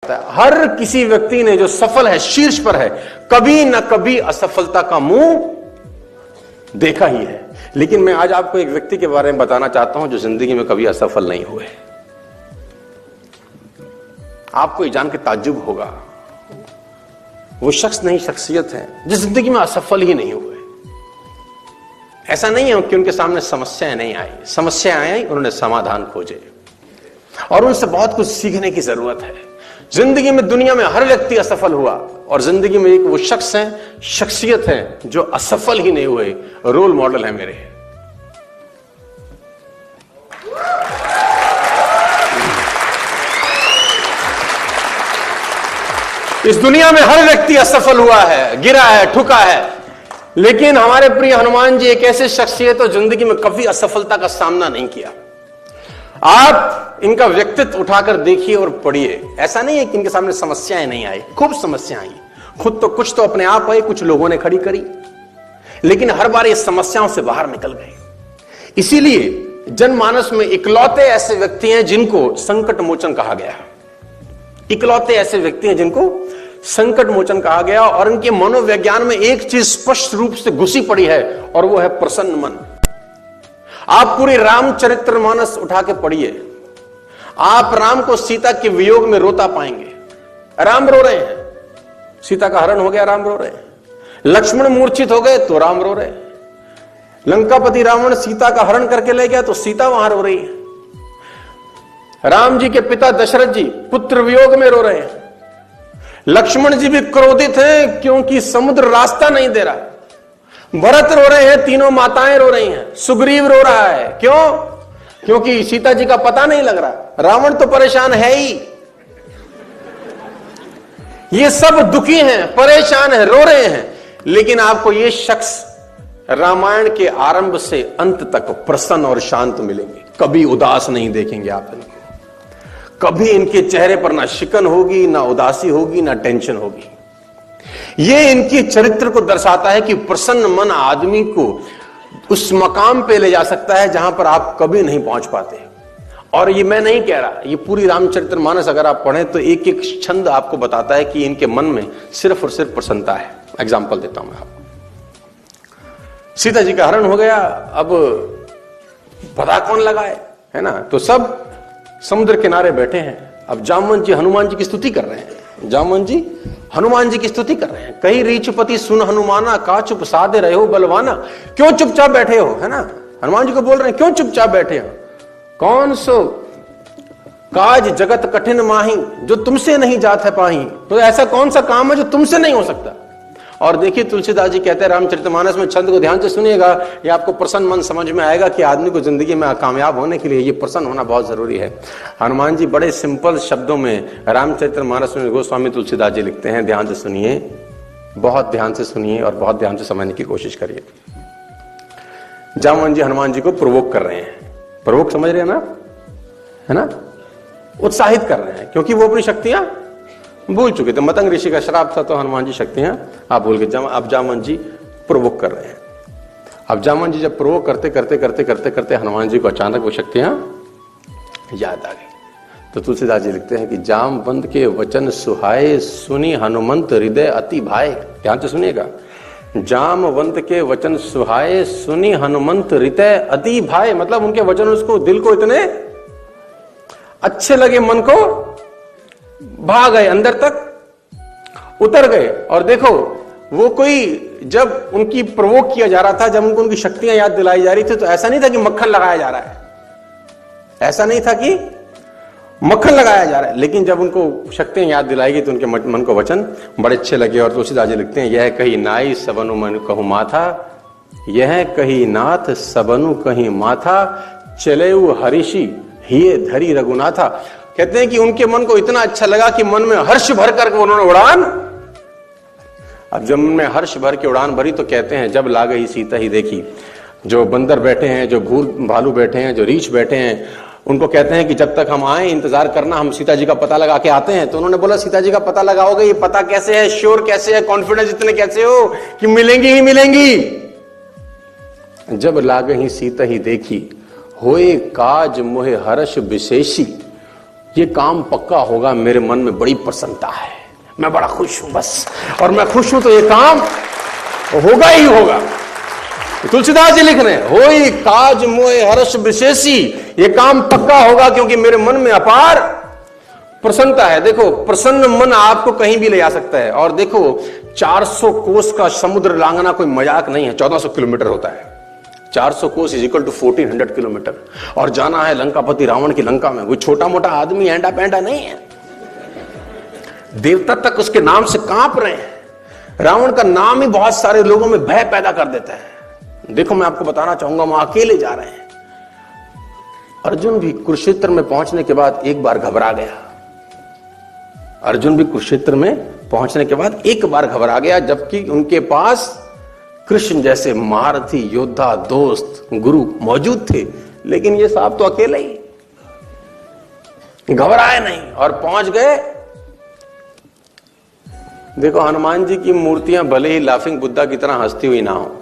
सकता है। हर किसी व्यक्ति ने जो सफल है, शीर्ष पर है, कभी ना कभी असफलता का मुंह देखा ही है। लेकिन मैं आज आपको एक व्यक्ति के बारे में बताना चाहता हूं जो जिंदगी में कभी असफल नहीं हुए। आपको ये जान के ताज्जुब होगा, वो शख्स नहीं, शख्सियत है जो जिंदगी में असफल ही नहीं हुए। ऐसा नहीं है कि उनके सामने समस्याएं नहीं आई, समस्याएं आई, उन्होंने समाधान खोजे और उनसे बहुत कुछ सीखने की जरूरत है। जिंदगी में, दुनिया में हर व्यक्ति असफल हुआ और जिंदगी में एक वो शख्स है, शख्सियत है जो असफल ही नहीं हुए। रोल मॉडल है मेरे। इस दुनिया में हर व्यक्ति असफल हुआ है, गिरा है, ठुका है, लेकिन हमारे प्रिय हनुमान जी एक ऐसे शख्सियत है जिंदगी में कभी असफलता का सामना नहीं किया। आप इनका व्यक्तित्व उठाकर देखिए और पढ़िए। ऐसा नहीं है कि इनके सामने समस्याएं नहीं आई, खूब समस्याएं आई। खुद तो कुछ तो अपने आप आई, कुछ लोगों ने खड़ी करी, लेकिन हर बार ये समस्याओं से बाहर निकल गए। इसीलिए जनमानस में इकलौते ऐसे व्यक्ति हैं जिनको संकट मोचन कहा गया। इकलौते ऐसे व्यक्ति हैं जिनको संकट मोचन कहा गया और इनके मनोविज्ञान में एक चीज स्पष्ट रूप से घुसी पड़ी है और वो है प्रसन्न मन। आप पूरी रामचरितमानस उठा के पढ़िए, आप राम को सीता के वियोग में रोता पाएंगे। राम रो रहे हैं, सीता का हरण हो गया, राम रो रहे हैं। लक्ष्मण मूर्छित हो गए तो राम रो रहे हैं। लंकापति रावण सीता का हरण करके ले गया तो सीता वहां रो रही है। राम जी के पिता दशरथ जी पुत्र वियोग में रो रहे हैं। लक्ष्मण जी भी क्रोधित हैं क्योंकि समुद्र रास्ता नहीं दे रहा। भरत रो रहे हैं, तीनों माताएं रो रही हैं। सुग्रीव रो रहा है, क्यों? क्योंकि सीता जी का पता नहीं लग रहा। रावण तो परेशान है ही। ये सब दुखी हैं, परेशान हैं, रो रहे हैं, लेकिन आपको ये शख्स रामायण के आरंभ से अंत तक प्रसन्न और शांत मिलेंगे। कभी उदास नहीं देखेंगे आप इनको। कभी इनके चेहरे पर ना शिकन होगी, ना उदासी होगी, ना टेंशन होगी। ये इनके चरित्र को दर्शाता है कि प्रसन्न मन आदमी को उस मकाम पे ले जा सकता है जहां पर आप कभी नहीं पहुंच पाते। और ये मैं नहीं कह रहा, ये पूरी रामचरितमानस अगर आप पढ़ें तो एक एक छंद आपको बताता है कि इनके मन में सिर्फ और सिर्फ प्रसन्नता है। एग्जाम्पल देता हूं मैं आपको। सीता जी का हरण हो गया, अब पता कौन लगाए, है ना? तो सब समुद्र किनारे बैठे हैं। अब जामवंत जी हनुमान जी की स्तुति कर रहे हैं। जामवंत जी हनुमान जी की स्तुति कर रहे हैं। कहीं रीछपति सुन हनुमाना, का चुप साधे रहे हो बलवाना। क्यों चुपचाप बैठे हो, है ना? हनुमान जी को बोल रहे हैं, क्यों चुपचाप बैठे हो? कौन सो काज जगत कठिन माही, जो तुमसे नहीं जात है पाही। तो ऐसा कौन सा काम है जो तुमसे नहीं हो सकता? और देखिए तुलसीदास जी कहते हैं रामचरितमानस में, छंद को ध्यान से सुनिएगा, ये आपको प्रसन्न मन समझ में आएगा कि आदमी को जिंदगी में कामयाब होने के लिए ये प्रसन्न होना बहुत जरूरी है। हनुमान जी बड़े सिंपल शब्दों में रामचरितमानस में गोस्वामी तुलसीदास जी लिखते हैं। ध्यान से सुनिए, बहुत ध्यान से सुनिए और बहुत ध्यान से समझने की कोशिश करिए। जामवंत जी हनुमान जी को प्रोवोक कर रहे हैं। प्रोवोक समझ रहे हैं ना, है ना? उत्साहित कर रहे हैं क्योंकि वो अपनी शक्तियां भूल चुके थे। मतंग ऋषि का श्राप था तो हनुमान जी शक्तियां आप भूल गए। अब जामवंत जी प्रोवोक कर रहे हैं। अब जामवंत जी जब प्रोवोक करते करते करते करते करते हनुमान जी को अचानक वो शक्तियां याद आ गई। तो तुलसीदास जी लिखते हैं कि जामवंत के वचन सुहाए, सुनी हनुमंत हृदय अति भाए। ध्यान से सुनिएगा, जामवंत के वचन सुहाए, सुनी हनुमंत हृदय अति भाए। मतलब उनके वचन उसको, दिल को इतने अच्छे लगे, मन को भाग गए, अंदर तक उतर गए। और देखो वो कोई, जब उनकी प्रवोक किया जा रहा था, जब उनको उनकी शक्तियां याद दिलाई जा रही थी, तो ऐसा नहीं था कि मक्खन लगाया जा रहा है, ऐसा नहीं था कि मक्खन लगाया जा रहा है। लेकिन जब उनको शक्तियां याद दिलाई गई तो उनके मन को वचन बड़े अच्छे लगे। और तुलसीदास जी लिखते हैं, यह कही नाई सबनु मन कहूं माथा, यह कही नाथ सबनु कहीं माथा, चले हरिषि हिये धरी रघुनाथा। कहते हैं कि उनके मन को इतना अच्छा लगा कि मन में हर्ष भर करके उन्होंने उड़ान। अब जब उनमें हर्ष भर के उड़ान भरी तो कहते हैं, जब लागे ही सीता ही देखी। जो बंदर बैठे हैं, जो भूर भालू बैठे हैं, जो रीछ बैठे हैं, उनको कहते हैं कि जब तक हम आए इंतजार करना, हम सीता जी का पता लगा के आते हैं। तो उन्होंने बोला, सीता जी का पता लगाओगे, ये पता कैसे है, श्योर कैसे है, कॉन्फिडेंस इतने कैसे हो कि मिलेंगी ही मिलेंगी? जब लागे ही सीता ही देखी, होए काज मोहे हर्ष विशेषी। ये काम पक्का होगा, मेरे मन में बड़ी प्रसन्नता है, मैं बड़ा खुश हूं बस, और मैं खुश हूं तो ये काम होगा ही होगा। तुलसीदास जी लिख रहे हैं, होई काज मोए हर्ष विशेषी, ये काम पक्का होगा क्योंकि मेरे मन में अपार प्रसन्नता है। देखो, प्रसन्न मन आपको कहीं भी ले जा सकता है। और देखो, 400 कोस का समुद्र लांघना कोई मजाक नहीं है, 1400 किलोमीटर होता है। 400 कोस इज इक्वल टू 1400 किलोमीटर। और जाना है लंकापति रावण की लंका में, वो छोटा मोटा आदमी एंडा पैंडा नहीं है, देवता तक उसके नाम से कांप रहे हैं। रावण का नाम ही बहुत सारे लोगों में भय पैदा कर देता है। देखो, मैं आपको बताना चाहूंगा, वहां अकेले जा रहे हैं। अर्जुन भी कुरुक्षेत्र में पहुंचने के बाद एक बार घबरा गया। अर्जुन भी कुरुक्षेत्र में पहुंचने के बाद एक बार घबरा गया, जबकि उनके पास कृष्ण जैसे महारथी योद्धा, दोस्त, गुरु मौजूद थे, लेकिन ये साहब तो अकेले ही, घबराए नहीं और पहुंच गए। देखो, हनुमान जी की मूर्तियां भले ही लाफिंग बुद्धा की तरह हंसती हुई ना हो,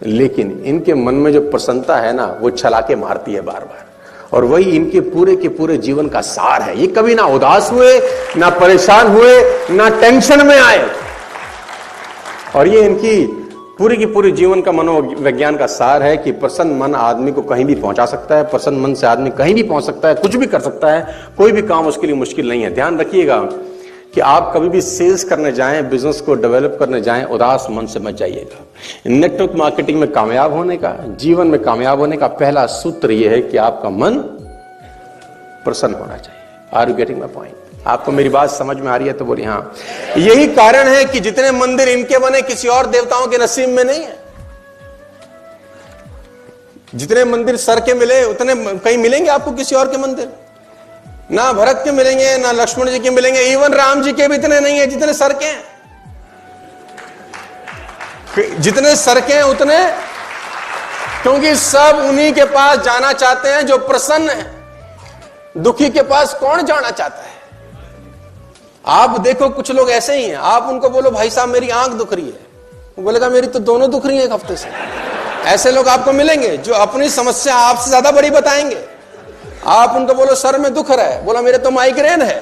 लेकिन इनके मन में जो प्रसन्नता है ना, वो छलाके मारती है बार बार, और वही इनके पूरे के पूरे जीवन का सार है। ये कभी ना उदास हुए, ना परेशान हुए, ना टेंशन में आए, और ये इनकी पूरी की पूरी जीवन का मनोविज्ञान का सार है कि प्रसन्न मन आदमी को कहीं भी पहुंचा सकता है। प्रसन्न मन से आदमी कहीं भी पहुंच सकता है, कुछ भी कर सकता है, कोई भी काम उसके लिए मुश्किल नहीं है। ध्यान रखिएगा कि आप कभी भी सेल्स करने जाएं, बिजनेस को डेवलप करने जाएं, उदास मन से मत जाइएगा। नेटवर्क मार्केटिंग में कामयाब होने का, जीवन में कामयाब होने का पहला सूत्र यह है कि आपका मन प्रसन्न होना चाहिए। Are you getting my point? आपको मेरी बात समझ में आ रही है तो बोलिए हाँ। यही कारण है कि जितने मंदिर इनके बने किसी और देवताओं के नसीब में नहीं है। जितने मंदिर सर के मिले उतने कहीं मिलेंगे आपको किसी और के मंदिर? ना भरत के मिलेंगे, ना लक्ष्मण जी के मिलेंगे, इवन राम जी के भी इतने नहीं है जितने सर के हैं। जितने सर के हैं उतने, क्योंकि सब उन्हीं के पास जाना चाहते हैं जो प्रसन्न है। दुखी के पास कौन जाना चाहता है? आप देखो, कुछ लोग ऐसे ही हैं, आप उनको बोलो भाई साहब मेरी आंख दुख रही है, वो बोलेगा मेरी तो दोनों दुख रही है एक हफ्ते से। ऐसे लोग आपको मिलेंगे जो अपनी समस्या आपसे ज्यादा बड़ी बताएंगे। आप उनको बोलो सर में दुख रहा है, बोला मेरे तो माइग्रेन है।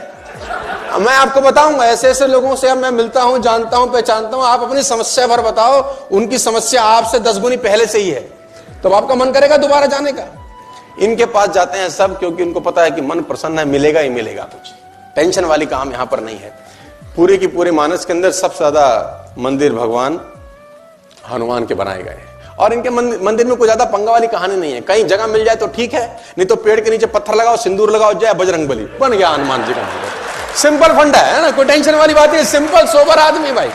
मैं आपको बताऊंगा, ऐसे ऐसे लोगों से अब मैं मिलता हूं, जानता हूं, पहचानता हूं। आप अपनी समस्या भर बताओ, उनकी समस्या आपसे 10 गुनी पहले से ही है, तो आपका मन करेगा दोबारा जाने का। इनके पास जाते हैं सब, क्योंकि उनको पता है कि मन प्रसन्न है, मिलेगा ही मिलेगा, कुछ टेंशन वाली काम यहां पर नहीं है। पूरे की पूरे मानस के अंदर सबसे ज्यादा मंदिर भगवान हनुमान के बनाए गए हैं, और इनके मंदिर में कोई ज्यादा पंगा वाली कहानी नहीं है। कहीं जगह मिल जाए तो ठीक है, नहीं तो पेड़ के नीचे पत्थर लगाओ, सिंदूर लगाओ, जय बजरंगबली, बन गया हनुमान जी का मंदिर। सिंपल फंडा है ना, कोई टेंशन वाली बात नहीं। सिंपल सोबर आदमी भाई,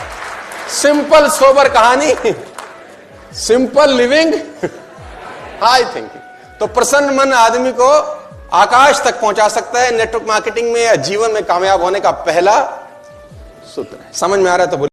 सिंपल सोबर कहानी, सिंपल लिविंग, हाई थिंकिंग। तो प्रसन्न मन आदमी को आकाश तक पहुंचा सकता है। नेटवर्क मार्केटिंग में या जीवन में कामयाब होने का पहला सूत्र है। समझ में आ रहा है तो बोलिए।